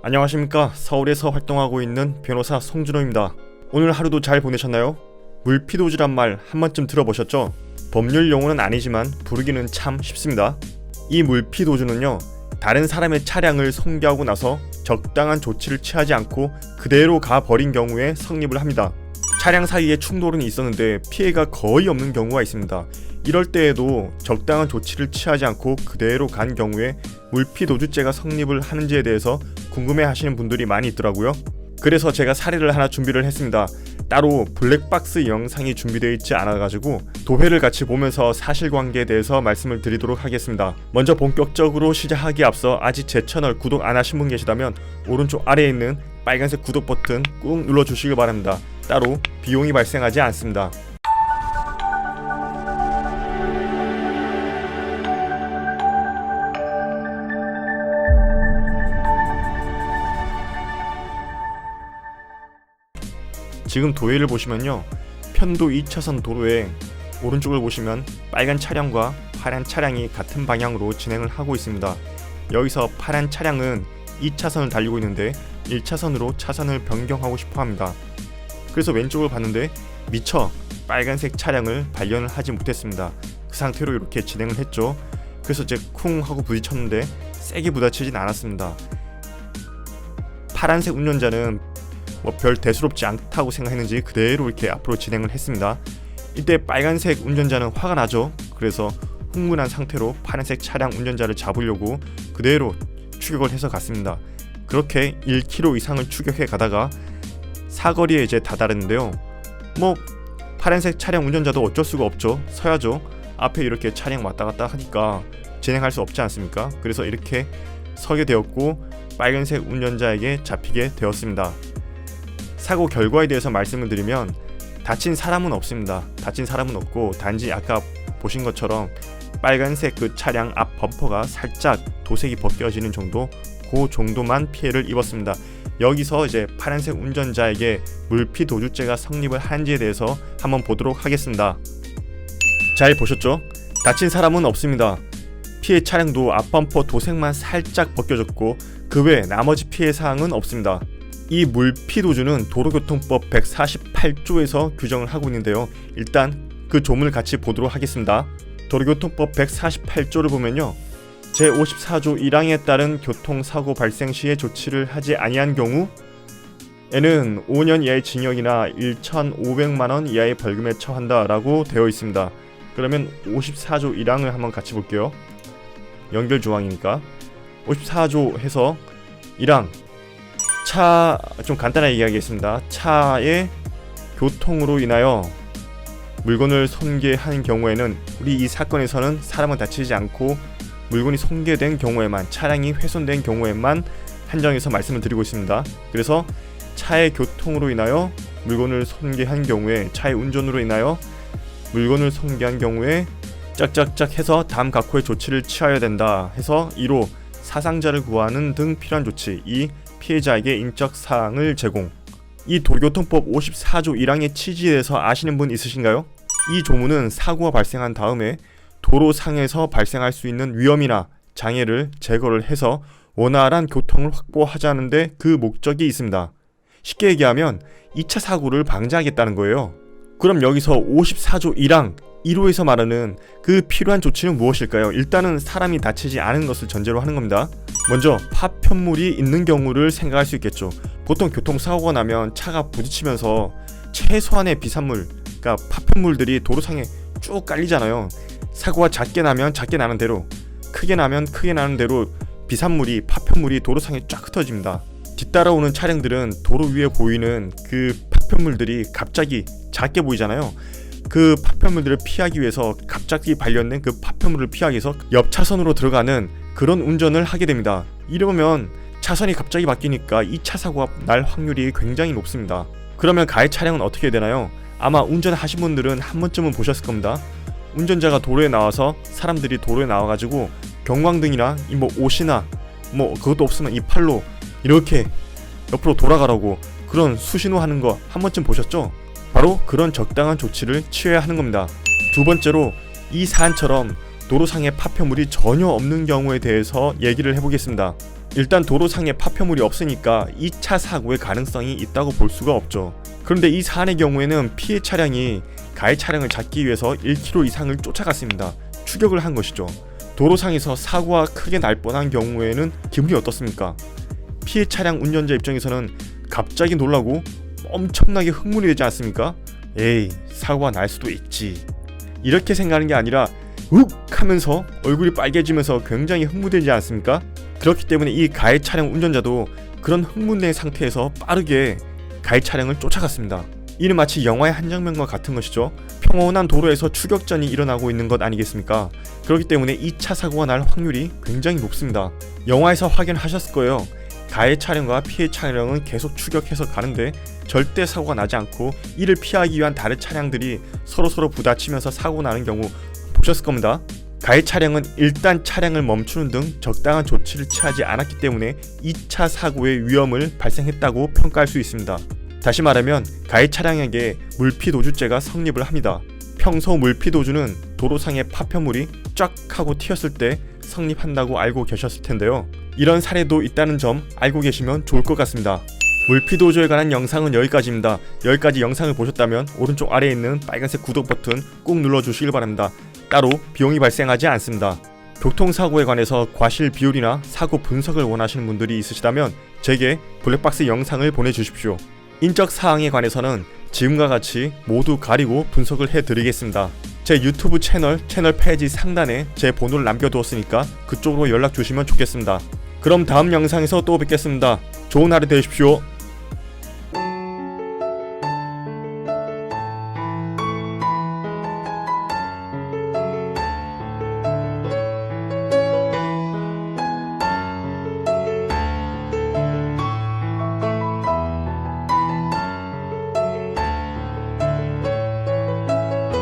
안녕하십니까. 서울에서 활동하고 있는 변호사 송준호입니다. 오늘 하루도 잘 보내셨나요? 물피도주란 말 한 번쯤 들어보셨죠? 법률 용어는 아니지만 부르기는 참 쉽습니다. 이 물피도주는요, 다른 사람의 차량을 손괴하고 나서 적당한 조치를 취하지 않고 그대로 가버린 경우에 성립을 합니다. 차량 사이에 충돌은 있었는데 피해가 거의 없는 경우가 있습니다. 이럴 때에도 적당한 조치를 취하지 않고 그대로 간 경우에 물피도주죄가 성립을 하는지에 대해서 궁금해하시는 분들이 많이 있더라고요. 그래서 제가 사례를 하나 준비를 했습니다. 따로 블랙박스 영상이 준비되어 있지 않아가지고 도회를 같이 보면서 사실관계에 대해서 말씀을 드리도록 하겠습니다. 먼저 본격적으로 시작하기에 앞서 아직 제 채널 구독 안 하신 분 계시다면 오른쪽 아래에 있는 빨간색 구독 버튼 꾹 눌러주시길 바랍니다. 따로 비용이 발생하지 않습니다. 지금 도의를 보시면요, 편도 2차선 도로에 오른쪽을 보시면 빨간 차량과 파란 차량이 같은 방향으로 진행을 하고 있습니다. 여기서 파란 차량은 2차선을 달리고 있는데 1차선으로 차선을 변경하고 싶어 합니다. 그래서 왼쪽을 봤는데 미처 빨간색 차량을 발견을 하지 못했습니다. 그 상태로 이렇게 진행을 했죠. 그래서 이제 쿵 하고 부딪혔는데 세게 부딪히진 않았습니다. 파란색 운전자는 별 대수롭지 않다고 생각했는지 그대로 이렇게 앞으로 진행을 했습니다. 이때 빨간색 운전자는 화가 나죠. 그래서 흥분한 상태로 파란색 차량 운전자를 잡으려고 그대로 추격을 해서 갔습니다. 그렇게 1km 이상을 추격해 가다가 사거리에 이제 다다르는데요. 파란색 차량 운전자도 어쩔 수가 없죠. 서야죠. 앞에 이렇게 차량 왔다 갔다 하니까 진행할 수 없지 않습니까? 그래서 이렇게 서게 되었고 빨간색 운전자에게 잡히게 되었습니다. 사고 결과에 대해서 말씀을 드리면 다친 사람은 없습니다. 다친 사람은 없고 단지 아까 보신 것처럼 빨간색 그 차량 앞 범퍼가 살짝 도색이 벗겨지는 정도, 그 정도만 피해를 입었습니다. 여기서 이제 파란색 운전자에게 물피도주죄가 성립을 한지에 대해서 한번 보도록 하겠습니다. 잘 보셨죠? 다친 사람은 없습니다. 피해 차량도 앞 범퍼 도색만 살짝 벗겨졌고 그 외 나머지 피해 사항은 없습니다. 이 물피도주는 도로교통법 148조에서 규정을 하고 있는데요. 일단 그 조문을 같이 보도록 하겠습니다. 도로교통법 148조를 보면요, 제54조 1항에 따른 교통사고 발생 시에 조치를 하지 아니한 경우에는 5년 이하의 징역이나 1,500만원 이하의 벌금에 처한다 라고 되어 있습니다. 그러면 54조 1항을 한번 같이 볼게요. 연결 조항이니까 54조 해서 1항, 차, 좀 간단하게 이야기하겠습니다. 차의 교통으로 인하여 물건을 손괴한 경우에는 우리 이 사건에서는 사람은 다치지 않고 물건이 손괴된 경우에만, 차량이 훼손된 경우에만 한정해서 말씀을 드리고 있습니다. 그래서 차의 교통으로 인하여 물건을 손괴한 경우에, 차의 운전으로 인하여 물건을 손괴한 경우에 짝짝짝 해서 다음 각호의 조치를 취하여야 된다 해서 1호 사상자를 구하는 등 필요한 조치, 2. 피해자에게 인적사항을 제공. 이 도로교통법 54조 1항의 취지에 대해서 아시는 분 있으신가요? 이 조문은 사고가 발생한 다음에 도로상에서 발생할 수 있는 위험이나 장애를 제거를 해서 원활한 교통을 확보하자는데 그 목적이 있습니다. 쉽게 얘기하면 2차 사고를 방지하겠다는 거예요. 그럼 여기서 54조 1항 1호에서 말하는 그 필요한 조치는 무엇일까요? 일단은 사람이 다치지 않은 것을 전제로 하는 겁니다. 먼저 파편물이 있는 경우를 생각할 수 있겠죠. 보통 교통사고가 나면 차가 부딪히면서 최소한의 비산물, 그러니까 파편물들이 도로상에 쭉 깔리잖아요. 사고가 작게 나면 작게 나는 대로, 크게 나면 크게 나는 대로 비산물이, 파편물이 도로상에 쫙 흩어집니다. 뒤따라오는 차량들은 도로 위에 보이는 그 파편물들이 갑자기 작게 보이잖아요. 그 파편물들을 피하기 위해서, 갑자기 발견된 그 파편물을 피하기 위해서 옆 차선으로 들어가는 그런 운전을 하게 됩니다. 이러면 차선이 갑자기 바뀌니까 2차 사고가 날 확률이 굉장히 높습니다. 그러면 가해 차량은 어떻게 되나요? 아마 운전하신 분들은 한 번쯤은 보셨을 겁니다. 운전자가 도로에 나와서, 사람들이 도로에 나와가지고 경광등이나 옷이나 그것도 없으면 이 팔로 이렇게 옆으로 돌아가라고 그런 수신호 하는 거 한 번쯤 보셨죠? 바로 그런 적당한 조치를 취해야 하는 겁니다. 두 번째로 이 사안처럼 도로상에 파편물이 전혀 없는 경우에 대해서 얘기를 해보겠습니다. 일단 도로상에 파편물이 없으니까 2차 사고의 가능성이 있다고 볼 수가 없죠. 그런데 이 사안의 경우에는 피해 차량이 가해 차량을 잡기 위해서 1km 이상을 쫓아갔습니다. 추격을 한 것이죠. 도로상에서 사고가 크게 날 뻔한 경우에는 기분이 어떻습니까? 피해 차량 운전자 입장에서는 갑자기 놀라고 엄청나게 흥분이 되지 않습니까? 에이, 사고가 날 수도 있지, 이렇게 생각하는 게 아니라 욱 하면서 얼굴이 빨개지면서 굉장히 흥분되지 않습니까? 그렇기 때문에 이 가해 차량 운전자도 그런 흥분된 상태에서 빠르게 가해 차량을 쫓아갔습니다. 이는 마치 영화의 한 장면과 같은 것이죠. 평온한 도로에서 추격전이 일어나고 있는 것 아니겠습니까? 그렇기 때문에 2차 사고가 날 확률이 굉장히 높습니다. 영화에서 확인하셨을 거예요. 가해 차량과 피해 차량은 계속 추격해서 가는데 절대 사고가 나지 않고 이를 피하기 위한 다른 차량들이 서로 부딪히면서 사고 나는 경우 보셨을 겁니다. 가해 차량은 일단 차량을 멈추는 등 적당한 조치를 취하지 않았기 때문에 2차 사고의 위험을 발생했다고 평가할 수 있습니다. 다시 말하면 가해 차량에게 물피도주죄가 성립을 합니다. 평소 물피도주는 도로상의 파편물이 쫙 하고 튀었을 때 성립한다고 알고 계셨을 텐데요. 이런 사례도 있다는 점 알고 계시면 좋을 것 같습니다. 물피도주에 관한 영상은 여기까지입니다. 여기까지 영상을 보셨다면 오른쪽 아래에 있는 빨간색 구독 버튼 꼭 눌러주시길 바랍니다. 따로 비용이 발생하지 않습니다. 교통사고에 관해서 과실 비율이나 사고 분석을 원하시는 분들이 있으시다면 제게 블랙박스 영상을 보내주십시오. 인적 사항에 관해서는 지금과 같이 모두 가리고 분석을 해드리겠습니다. 제 유튜브 채널 페이지 상단에 제 번호를 남겨두었으니까 그쪽으로 연락 주시면 좋겠습니다. 그럼 다음 영상에서 또 뵙겠습니다. 좋은 하루 되십시오.